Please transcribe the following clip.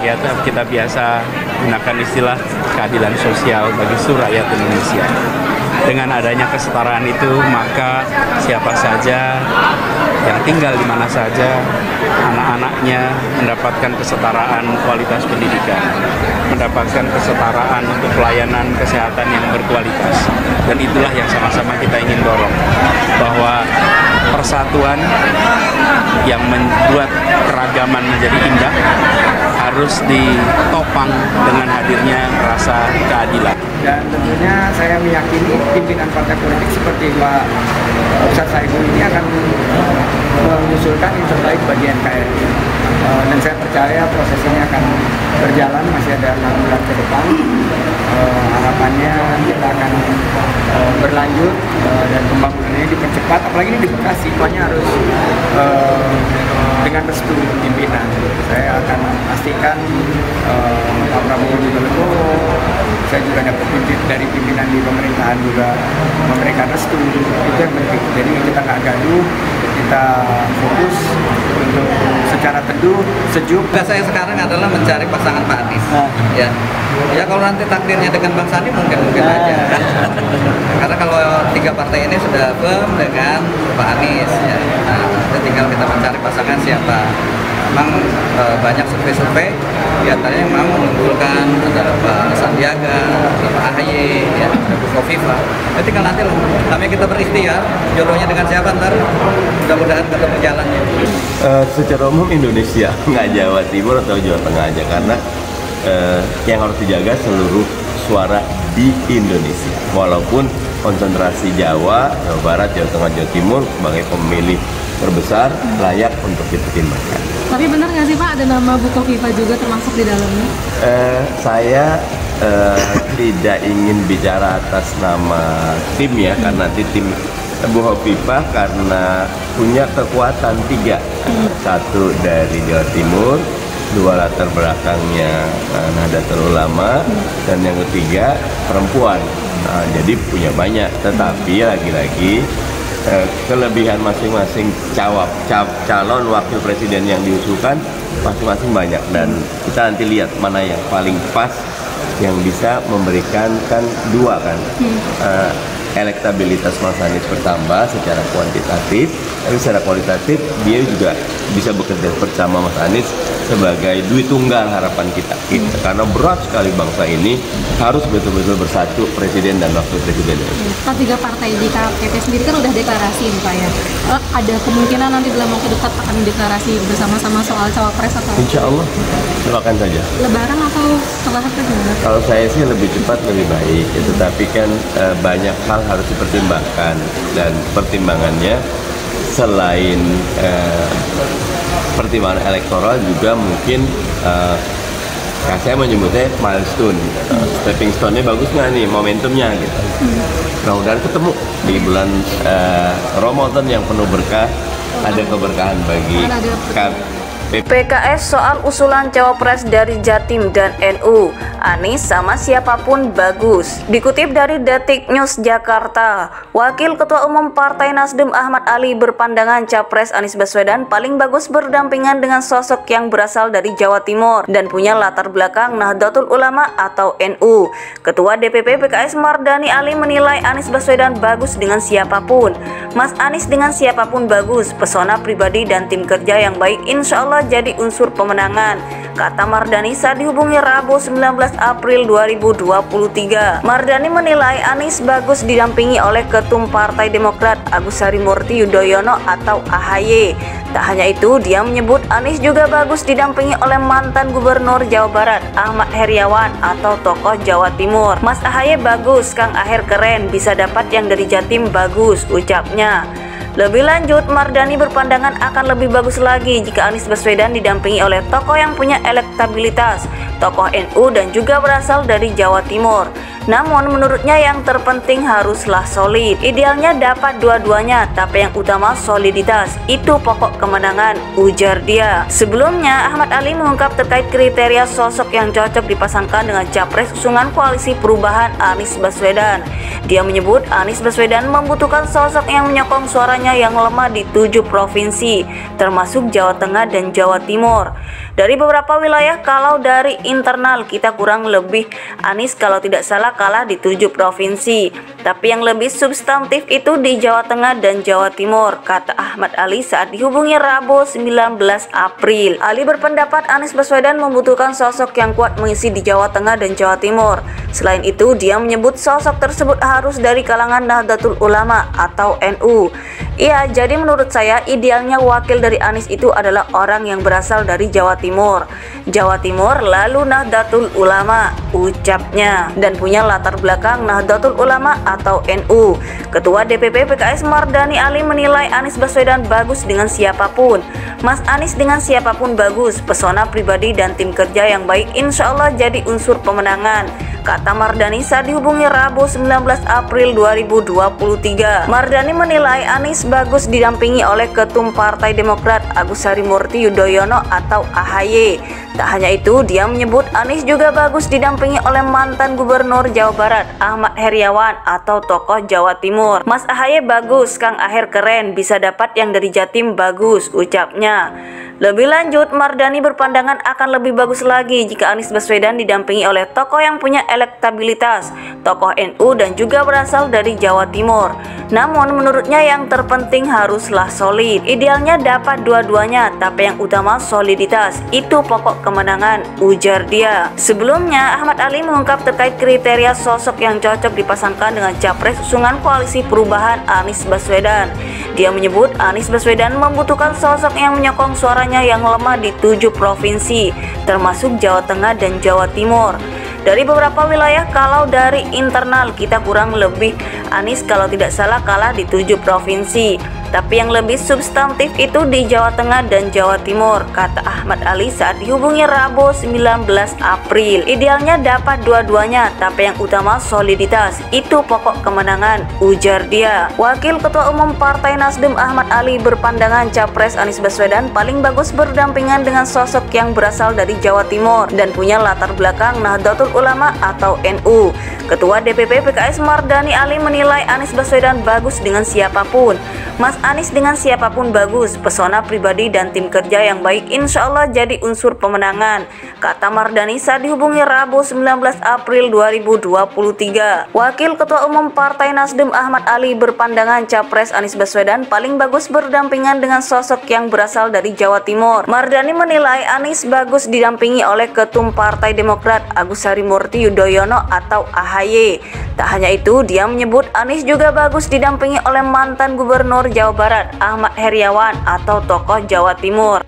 ya kita biasa gunakan istilah keadilan sosial bagi seluruh rakyat Indonesia. Dengan adanya kesetaraan itu, maka siapa saja yang tinggal di mana saja, anak-anaknya mendapatkan kesetaraan kualitas pendidikan, mendapatkan kesetaraan untuk pelayanan kesehatan yang berkualitas. Dan itulah yang sama-sama kita ingin dorong, bahwa persatuan yang membuat keragaman menjadi indah harus ditopang dengan hadirnya rasa keadilan. Dan tentunya saya meyakini pimpinan partai politik seperti Pak Ustadz Saiful ini akan mengusulkan yang terbaik bagi NKRI. Dan saya percaya proses ini akan berjalan, masih ada 6 bulan ke depan. Harapannya kita akan berlanjut dan pembangunannya dipercepat, apalagi ini di Bekasi, semuanya harus dengan restu pimpinan. Saya akan pastikan Pak Prabowo juga legowo, saya juga dapat dari pimpinan di pemerintahan juga memberikan restu, itu yang penting. Jadi kita nggak gaduh, kita fokus untuk secara teduh, sejuk. Tugas saya sekarang adalah mencari pasangan Pak Anies. Ya kalau nanti takdirnya dengan Bang Sandi mungkin aja. Karena kalau 3 partai ini sudah firm dengan Pak Anies, ya. Nah, tinggal kita mencari pasangan siapa. Memang banyak survei-survei diantaranya yang memang mengunggulkan ada Pak Sandiaga, Pak AHY, ya, ada Bu Kofifa. Ya, tinggal nanti lah. Namanya kita berikhtiar, jodohnya dengan siapa ntar mudah-mudahan ketemu jalannya. Secara umum Indonesia, nggak Jawa Timur atau Jawa Tengah aja, karena yang harus dijaga seluruh suara di Indonesia. Walaupun konsentrasi Jawa, Jawa Barat, Jawa Tengah, Jawa Timur sebagai pemilih terbesar layak untuk dipertimbangkan. Tapi benar nggak sih Pak, ada nama Bu Kofifa juga termasuk di dalamnya? Saya tidak ingin bicara atas nama tim ya, karena nanti tim Bu Kofifa karena punya kekuatan 3. 1 dari Jawa Timur, 2 latar belakangnya Nahdlatul Ulama, dan yang ketiga perempuan. Nah, jadi punya banyak, tetapi lagi-lagi kelebihan masing-masing calon wakil presiden yang diusulkan masing-masing banyak, dan kita nanti lihat mana yang paling pas yang bisa memberikan kan 2 kan. Elektabilitas Mas Anies bertambah secara kuantitatif, tapi secara kualitatif dia juga bisa bekerja bersama Mas Anies sebagai duit tunggal harapan kita. Karena berat sekali bangsa ini harus betul-betul bersatu presiden dan wakil presiden. Pak, 3 partai di KPP sendiri kan udah deklarasi nih Pak ya. Ada kemungkinan nanti dalam waktu dekat akan deklarasi bersama-sama soal cawapres atau? Insya Allah, silakan saja. Lebaran atau setelah itu gimana? Kalau saya sih lebih cepat lebih baik, tetapi kan banyak hal harus dipertimbangkan, dan pertimbangannya selain pertimbangan elektoral juga mungkin saya menyebutnya milestone, stepping stone-nya bagus nggak nih momentumnya gitu. Mudah-mudahan ketemu di bulan Ramadan yang penuh berkah, ada keberkahan bagi PKS soal usulan cawapres dari Jatim dan NU, Anies sama siapapun bagus. Dikutip dari Detik News Jakarta, Wakil Ketua Umum Partai Nasdem Ahmad Ali berpandangan Capres Anies Baswedan paling bagus berdampingan dengan sosok yang berasal dari Jawa Timur dan punya latar belakang Nahdlatul Ulama atau NU. Ketua DPP PKS Mardani Ali menilai Anies Baswedan bagus dengan siapapun. Mas Anies dengan siapapun bagus, pesona pribadi dan tim kerja yang baik insya Allah jadi unsur pemenangan, kata Mardani saat dihubungi Rabu 19 April 2023. Mardani menilai Anies bagus didampingi oleh Ketum Partai Demokrat Agus Harimurti Yudhoyono atau AHY. Tak hanya itu, dia menyebut Anies juga bagus didampingi oleh mantan Gubernur Jawa Barat Ahmad Heriawan atau tokoh Jawa Timur. Mas AHY bagus, Kang Aher keren, bisa dapat yang dari Jatim bagus, ucapnya. Lebih lanjut, Mardani berpandangan akan lebih bagus lagi jika Anies Baswedan didampingi oleh tokoh yang punya elektabilitas, tokoh NU dan juga berasal dari Jawa Timur. Namun menurutnya yang terpenting haruslah solid. Idealnya dapat dua-duanya, tapi yang utama soliditas. Itu pokok kemenangan, ujar dia. Sebelumnya, Ahmad Ali mengungkap terkait kriteria sosok yang cocok dipasangkan dengan capres usungan Koalisi Perubahan Anies Baswedan. Dia menyebut Anies Baswedan membutuhkan sosok yang menyokong suaranya yang lemah di 7 provinsi, termasuk Jawa Tengah dan Jawa Timur. Dari beberapa wilayah, kalau dari internal kita kurang lebih Anies kalau tidak salah kalah di 7 provinsi. Tapi yang lebih substantif itu di Jawa Tengah dan Jawa Timur, kata Ahmad Ali saat dihubungi Rabu 19 April. Ali berpendapat Anies Baswedan membutuhkan sosok yang kuat mengisi di Jawa Tengah dan Jawa Timur. Selain itu, dia menyebut sosok tersebut harus dari kalangan Nahdlatul Ulama atau NU. Iya, jadi menurut saya idealnya wakil dari Anies itu adalah orang yang berasal dari Jawa Timur. Jawa Timur lalu Nahdlatul Ulama, ucapnya, dan punya latar belakang Nahdlatul Ulama atau NU. Ketua DPP PKS Mardani Ali menilai Anies Baswedan bagus dengan siapapun. Mas Anies dengan siapapun bagus, pesona pribadi dan tim kerja yang baik insya Allah jadi unsur pemenangan, kata Mardani saat dihubungi Rabu 19 April 2023. Mardani menilai Anies bagus didampingi oleh Ketum Partai Demokrat Agus Harimurti Yudhoyono atau AHY. Tak hanya itu, dia menyebut Anies juga bagus didampingi oleh mantan Gubernur Jawa Barat Ahmad Heriawan atau tokoh Jawa Timur. Mas AHY bagus, Kang Aher keren, bisa dapat yang dari Jatim bagus, ucapnya. Lebih lanjut, Mardani berpandangan akan lebih bagus lagi jika Anies Baswedan didampingi oleh tokoh yang punya elektabilitas, tokoh NU dan juga berasal dari Jawa Timur. Namun menurutnya yang terpenting haruslah solid. Idealnya dapat dua-duanya, tapi yang utama soliditas. Itu pokok kemenangan, ujar dia. Sebelumnya, Ahmad Ali mengungkap terkait kriteria sosok yang cocok dipasangkan dengan capres usungan Koalisi Perubahan Anies Baswedan. Dia menyebut Anies Baswedan membutuhkan sosok yang menyokong suaranya yang lemah di 7 provinsi, termasuk Jawa Tengah dan Jawa Timur. Dari beberapa wilayah, kalau dari internal kita kurang lebih Anies kalau tidak salah kalah di 7 provinsi. Tapi yang lebih substantif itu di Jawa Tengah dan Jawa Timur, kata Ahmad Ali saat dihubungi Rabu 19 April. Idealnya dapat dua-duanya, tapi yang utama soliditas. Itu pokok kemenangan, ujar dia. Wakil Ketua Umum Partai Nasdem Ahmad Ali berpandangan Capres Anies Baswedan paling bagus berdampingan dengan sosok yang berasal dari Jawa Timur dan punya latar belakang Nahdlatul Ulama atau NU. Ketua DPP PKS Mardani Ali menilai Anies Baswedan bagus dengan siapapun. Mas Anies dengan siapapun bagus, pesona pribadi dan tim kerja yang baik insya Allah jadi unsur pemenangan, kata Mardani saat dihubungi Rabu 19 April 2023. Wakil Ketua Umum Partai Nasdem Ahmad Ali berpandangan Capres Anies Baswedan paling bagus berdampingan dengan sosok yang berasal dari Jawa Timur. Mardani menilai Anies bagus didampingi oleh Ketum Partai Demokrat Agus Harimurti Yudhoyono atau AHY. Tak hanya itu, dia menyebut Anies juga bagus didampingi oleh mantan Gubernur Jawa Barat Ahmad Heriawan atau tokoh Jawa Timur.